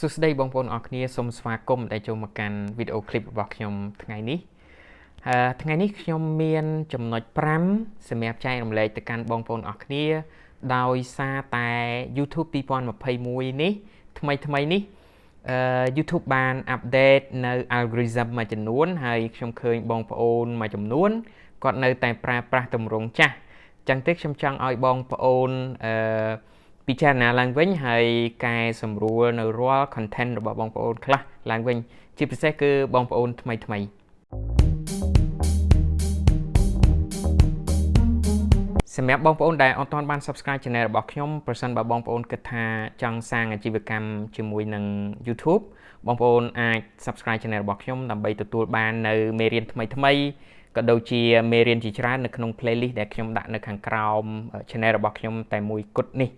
សួស្តីបងប្អូនអរគ្នាសូមស្វាគមន៍ដែលចូលមកកាន់វីដេអូឃ្លីបរបស់ខ្ញុំថ្ងៃនេះខ្ញុំមានចំណុច5សម្រាប់ចែករំលែកទៅកាន់បងប្អូនអរគ្នាដោយសារតែ YouTube 2021នេះថ្មីនេះYouTube បាន update នៅ algorithm មួយចំនួនហើយខ្ញុំឃើញបងប្អូនមួយចំនួនគាត់នៅតែប្រើប្រាស់ទម្រង់ចាស់អញ្ចឹងទេខ្ញុំចង់ឲ្យបងប្អូនពិចារណាឡើងវិញហើយកែសម្រួលនៅរាល់ content របស់បងប្អូនខ្លះឡើងវិញជាពិសេសគឺបងប្អូនថ្មីសម្រាប់បងប្អូនដែលអត់ទាន់បាន subscribe channel របស់ខ្ញុំប្រសិនបើបងប្អូនគិតថាចង់សាងអាជីវកម្មជាមួយនឹង YouTube បងប្អូនអាច subscribe channel របស់ខ្ញុំដើម្បីទទួលបាននៅមេរៀនថ្មីក៏ដូចជាមេរៀនជាច្រើននៅក្នុង playlist ដែលខ្ញុំដាក់នៅខាងក្រោម channel របស់ខ្ញុំតែមួយគត់នេះ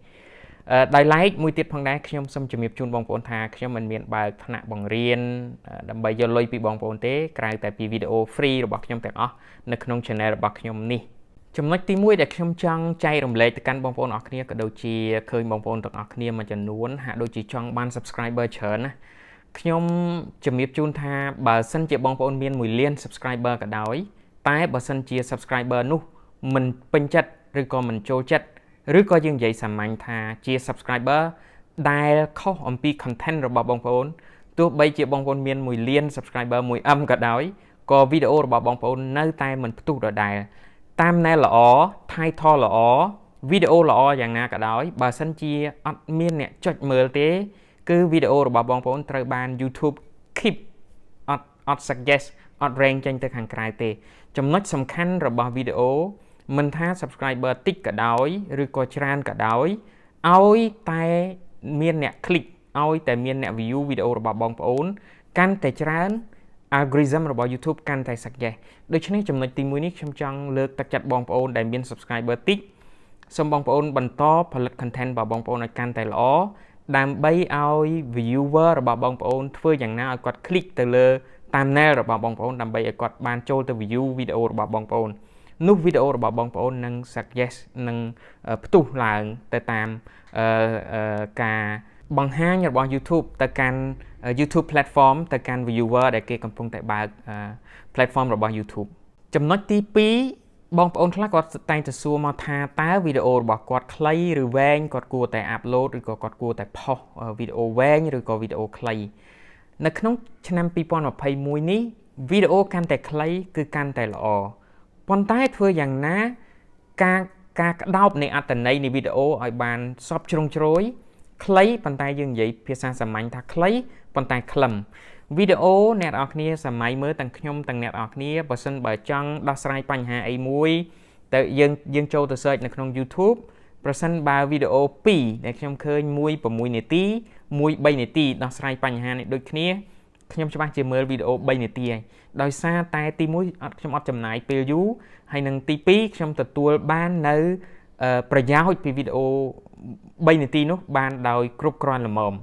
ដោយឡែកមួយទៀតផងដែរខ្ញុំសូមជំរាបជូនបងប្អូនថាខ្ញុំមិនមានបើកថ្នាក់បង្រៀនដើម្បីយកលុយពីបងប្អូនទេក្រៅតែពីវីដេអូ free របស់ខ្ញុំទាំងអស់នៅក្នុង channel របស់ខ្ញុំនេះចំណុចទី1ដែលខ្ញុំចង់ចែករំលែកទៅកាន់បងប្អូនអរគ្នាក៏ដូចជាឃើញបងប្អូនទាំងអស់គ្នាមួយចំនួនហាក់ដូចជាចង់បាន subscriber ច្រើនណាខ្ញុំជំរាបជូនថាបើសិនជាបងប្អូនមាន1លាន subscriber ក៏ដោយតែបើសិនជា subscriber នោះមិនពេញចិត្តឬក៏មិនចូលចិត្តឬក៏យើងនិយាយសាមញ្ញថាជា subscriber ដែលខុសអំពី content របស់បងប្អូនទោះបីជាបងប្អូនមាន1លាន subscriber 1M ក៏ដោយក៏វីដេអូរបស់បងប្អូននៅតែមិនផ្ទុះដដែលតាមណែល្អ title ល្អវីដេអូល្អយ៉ាងណាក៏ដោយបើសិនជាអត់មានអ្នកចុចមើលទេគឺវីដេអូរបស់បងប្អូនត្រូវបាន YouTube keep អត់ suggest អត់ rank ចេញទៅខាងក្រៅទេចំណុចសំខាន់របស់វីដេអូមិនថា subscriber តិចក៏ដោយឬក៏ច្រើនក៏ដោយឲ្យតែមានអ្នក click ឲ្យតែមានអ្នក view វីដេអូរបស់បងប្អូនកាន់តែច្រើន algorithm របស់ YouTube កាន់តែ suggest ដូច្នេះចំណុចទី1នេះខ្ញុំចង់លើកទឹកចិត្តបងប្អូនដែលមាន subscriber តិចសូមបងប្អូនបន្តផលិត content របស់បងប្អូនឲ្យកាន់តែល្អដើម្បីឲ្យ viewer របស់បងប្អូនធ្វើយ៉ាងណាឲ្យគាត់ click ទៅលើ thumbnail របស់បងប្អូនដើម្បីឲ្យគាត់បានចូលទៅ view វីដេអូរបស់បងប្អូននោះវីដេអូរបស់បងប្អូននឹង suggest នឹងផ្ទុះឡើងទៅតាមការបង្ហាញរបស់ YouTube ទៅកាន់ YouTube platform ទៅកាន់ viewer ដែលគេកំពុងតែបើក platform របស់ YouTube ចំណុចទី2បងប្អូនខ្លះគាត់តែងតែសួរមកថាតើវីដេអូរបស់គាត់ខ្លីឬវែងគាត់គួរតែ upload ឬក៏គាត់គួរតែផុសវីដេអូវែងឬក៏វីដេអូខ្លីនៅក្នុងឆ្នាំ2021នេះវីដេអូកាន់តែខ្លីគឺកាន់តែល្អប៉ុន្តែធ្វើយ៉ាងណាការក្តោបនៃអត្ថន័យនៃវីដេអូឲ្យបានសពជ្រុងជ្រោយខ្លីប៉ុន្តែយើងនិយាយភាសាសាមញ្ញថាខ្លីប៉ុន្តែខ្លឹមវីដេអូអ្នកនរគ្នាសម័យមើលទាំងខ្ញុំទាំងអ្នកនរគ្នាបើសិនបើចង់ដោះស្រាយបញ្ហាអីមួយទៅយើងចូលទៅ search នៅក្នុង YouTube ប្រសិនបើវីដេអូ2ដែលខ្ញុំឃើញ1 6នាទី1 3នាទីដោះស្រាយបញ្ហានេះដូចគ្នាខ្ញុំច្បាស់ជាមើលវីដេអូ3នាទីហើយដោយសារតែទី1ខ្ញុំអត់ចំណាយពេលយូរហើយនឹងទី2ខ្ញុំទទួលបាននៅប្រយោជន៍ពីវីដេអូ3នាទីនោះបានដោយគ្រប់គ្រាន់ល្មម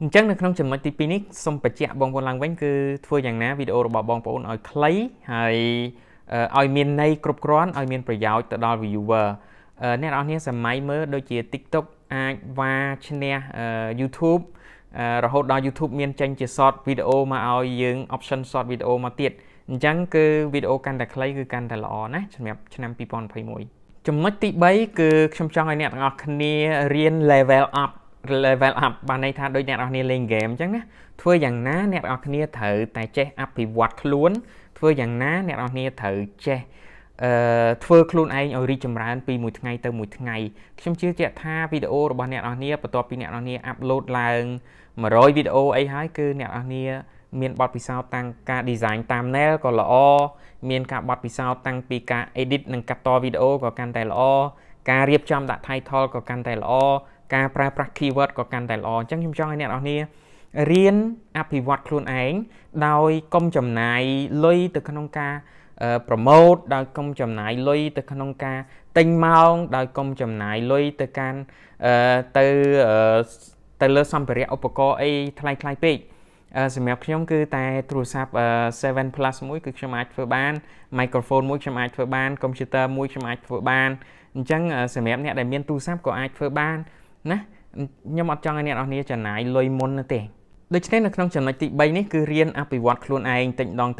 អញ្ចឹងនៅក្នុងចំណុចទី2នេះសូមបញ្ជាក់បងប្អូនឡើងវិញគឺធ្វើយ៉ាងណាវីដេអូរបស់បងប្អូនឲ្យខ្លីហើយឲ្យមានន័យគ្រប់គ្រាន់ឲ្យមានប្រយោជន៍ទៅដល់ viewer អ្នកនរគ្នាសម័យមើលដូចជា TikTok អាចវ៉ាឈ្នះ YouTube រហូតដល់ YouTube មានចេញជា short វីដេអូមកឲ្យយើង option short វីដេអូមកទៀតអញ្ចឹងគឺវីដេអូកាន់តែខ្លីគឺកាន់តែល្អណាសម្រាប់ឆ្នាំ2021ចំណុចទី3គឺខ្ញុំចង់ឲ្យអ្នកទាំងអស់គ្នារៀន level up បានន័យថាដូចអ្នកនរគ្នាលេង game អញ្ចឹងណាធ្វើយ៉ាងណាអ្នកនរគ្នាត្រូវតែចេះអភិវឌ្ឍខ្លួនធ្វើយ៉ាងណាអ្នកនរគ្នាត្រូវចេះធ្វើខ្លួនឯងឲ្យរីកចម្រើនពីមួយថ្ងៃទៅមួយថ្ងៃខ្ញុំជឿជាក់ថាវីដេអូរបស់អ្នកនរគ្នាបន្ទាប់ពីអ្នកនរគ្នាអាប់ឡូតឡើង100វីដេអូអីហើយគឺអ្នកនរគ្នាមានបទពិសោធន៍តាំងការ design thumbnail ក៏ល្អមានការបទពិសោធន៍តាំងពីការ edit និងកាត់តវីដេអូក៏កាន់តែល្អការរៀបចំដាក់ title ក៏កាន់តែល្អការប្រើប្រាស់ keyword ក៏កាន់តែល្អអញ្ចឹងខ្ញុំចង់ឲ្យអ្នកនរគ្នារៀនអភិវឌ្ឍខ្លួនឯងដោយកុំចំណាយលុយទៅក្នុងការ promote ដោយកុំចំណាយលុយទៅក្នុងការទិញម៉ោងដោយកុំចំណាយលុយទៅកាន់ទៅលើសម្ភារៈឧបករណ៍អីថ្លៃពេកសម្រាប់ខ្ញុំគឺតែទូរស័ព្ទ7 plus មួយគឺខ្ញុំអាចធ្វើបាន microphone មួយខ្ញុំអាចធ្វើបាន computer មួយខ្ញុំអាចធ្វើបានអញ្ចឹងសម្រាប់អ្នកដែលមានទូរស័ព្ទក៏អាចធ្វើបានណាខ្ញុំអត់ចង់ឲ្យអ្នកនរគ្នាចំណាយលុយមុនទេ ដូច្នេះនៅក្នុងចំណុចទី3នេះគឺរៀនអភិវឌ្ឍខ្លួនឯងតិចដង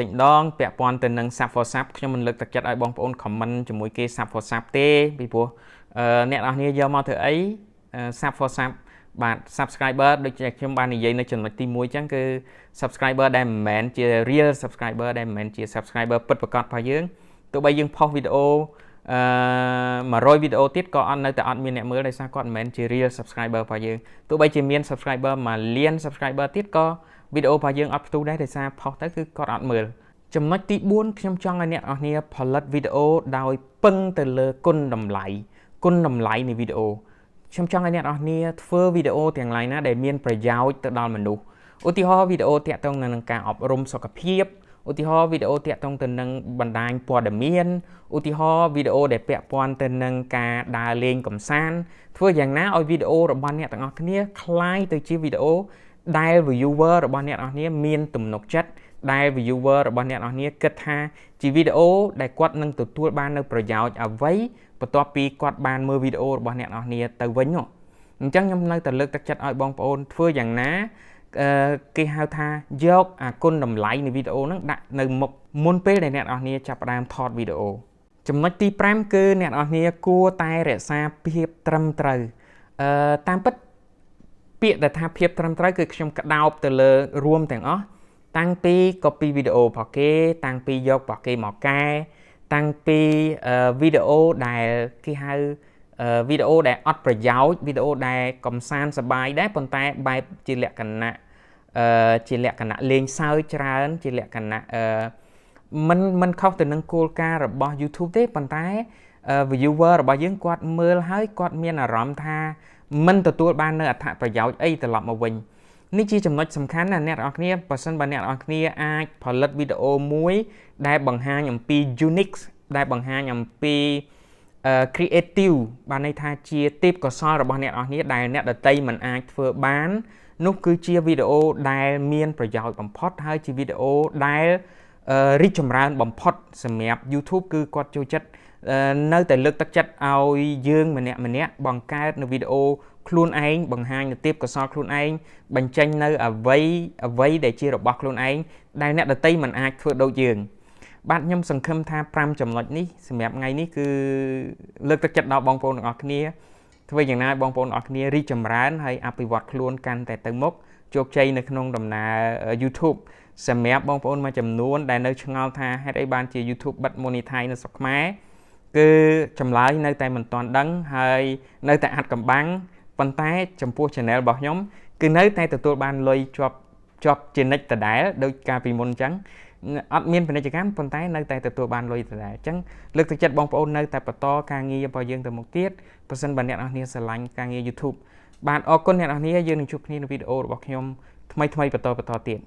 ពាក់ព័ន្ធទៅនឹង sub for sub ខ្ញុំមិនលើកទឹកចិត្តឲ្យបងប្អូន comment ជាមួយគេ sub for sub ទេពីព្រោះអ្នកនរគ្នាយកមកធ្វើអី sub for sub បាទ subscriber ដូចជាខ្ញុំបាននិយាយនៅចំណុចទី1អញ្ចឹងគឺ subscriber ដែលមិនមែនជា real subscriber ដែលមិនមែនជា subscriber ពិតប្រាកដរបស់យើងទោះបីយើងផុសវីដេអូ100វីដេអូទៀតក៏អត់នៅតែអត់មានអ្នកមើលដោយសារគាត់មិនមែនជា real subscriber របស់យើងទោះបីជាមាន subscriber 1លាន subscriber ទៀតក៏វីដេអូរបស់យើងអត់ផ្ទុះដែរដោយសារផុសទៅគឺគាត់អត់មើលចំណុចទី4ខ្ញុំចង់ឲ្យអ្នកនរគ្នាផលិតវីដេអូដោយពឹងទៅលើគុណតម្លៃនៃវីដេអូខ្ញុំចង់ឲ្យអ្នកនរគ្នាធ្វើវីដេអូទាំងឡាយណាដែលមានប្រយោជន៍ទៅដល់មនុស្សឧទាហរណ៍វីដេអូទាក់ទងនឹងការអប់រំសុខភាពឧទាហរណ៍វីដេអូទាក់ទងទៅនឹងបណ្ដាញព័ត៌មានឧទាហរណ៍វីដេអូដែលពាក់ព័ន្ធទៅនឹងការដើរលេងកម្សាន្តធ្វើយ៉ាងណាឲ្យវីដេអូរបស់អ្នកទាំងអស់គ្នាคล้ายទៅជាវីដេអូដែល viewer របស់អ្នកទាំងអស់គ្នាមានទំនុកចិត្តដែល viewer របស់អ្នកទាំងអស់គ្នាគិតថាជាវីដេអូដែលគាត់នឹងទទួលបាននៅប្រយោជន៍អ្វីបន្ទាប់ពីគាត់បានមើលវីដេអូរបស់អ្នកទាំងអស់គ្នាទៅវិញនោះអញ្ចឹងខ្ញុំនៅតែលើកទឹកចិត្តឲ្យបងប្អូនធ្វើយ៉ាងណាគេហៅថាយកអាគុណតម្លៃនៃវីដេអូហ្នឹងដាក់នៅមុនពេលដែលអ្នកនរគ្នាចាប់ផ្ដើមថតវីដេអូចំណុចទី5គឺអ្នកនរគ្នាគួរតែរក្សាភាពត្រឹមត្រូវតាមពិតពាក្យដែលថាភាពត្រឹមត្រូវគឺខ្ញុំក្តោបទៅលើរួមទាំងអស់តាំងពី copy វីដេអូរបស់គេតាំងពីយករបស់គេមកកែតាំងពីវីដេអូដែលគេហៅវីដេអូដែលអត់ប្រយោជន៍វីដេអូដែលកំសាន្តសប្បាយដែរប៉ុន្តែបែបជាលក្ខណៈលេងសើចច្រើនជាលក្ខណៈមិនខុសទៅនឹងគោលការណ៍របស់ YouTube ទេប៉ុន្តែ viewer របស់យើងគាត់មើលហើយគាត់មានអារម្មណ៍ថាមិនទទួលបាននៅអត្ថប្រយោជន៍អីត្រឡប់មកវិញនេះជាចំណុចសំខាន់ណាស់អ្នកនរគ្នាបើសិនបើអ្នកនរគ្នាអាចផលិតវីដេអូមួយដែលបង្ហាញអំពី unique ដែលបង្ហាញអំពី creative បានន័យថាជាទេពកោសល្យរបស់អ្នកនរគ្នាដែលអ្នកដទៃមិនអាចធ្វើបាននោះគឺជាវីដេអូដែលមានប្រយោជន៍បំផុតហើយជាវីដេអូដែលរីកចម្រើនបំផុតសម្រាប់ YouTube គឺគាត់ចូលចិត្តនៅតែលើកទឹកចិត្តឲ្យយើងម្នាក់បង្កើតនៅវីដេអូខ្លួនឯងបង្ហាញនៅទេពកោសល្យខ្លួនឯងបញ្ចេញនៅអ្វីដែលជារបស់ខ្លួនឯងដែលអ្នកដទៃមិនអាចធ្វើដូចយើងបាទខ្ញុំសង្ឃឹមថា5ចំណុចនេះសម្រាប់ថ្ងៃនេះគឺលើកទឹកចិត្តដល់បងប្អូនទាំងអស់គ្នាធ្វើយ៉ាងណាឲ្យបងប្អូនទាំងអស់គ្នារីកចម្រើនហើយអភិវឌ្ឍខ្លួនកាន់តែទៅមុខជោគជ័យនៅក្នុងដំណើរ YouTube សម្រាប់បងប្អូនមួយចំនួនដែលនៅឆ្ងល់ថាហេតុអីបានជា YouTube បិទ monetize នៅស្រុកខ្មែរគឺចម្លើយនៅតែមិនទាន់ដឹងហើយនៅតែអាចកំបាំងប៉ុន្តែចំពោះ channel របស់ខ្ញុំគឺនៅតែទទួលបានលុយជាប់ជានិច្ចដដែលដោយការពីមុនអញ្ចឹងអត់មានពាណិជ្ជកម្មប៉ុន្តែនៅតែទទួលបានលុយដដែលអញ្ចឹងលើកទឹកចិត្តបងប្អូននៅតែបន្តការងាររបស់យើងទៅមុខទៀតប្រសិនបើអ្នកនរគ្នាស្រឡាញ់ការងារ YouTube បាទអរគុណអ្នកនរគ្នាយើងនឹងជួបគ្នានៅវីដេអូរបស់ខ្ញុំថ្មីបន្តទៀត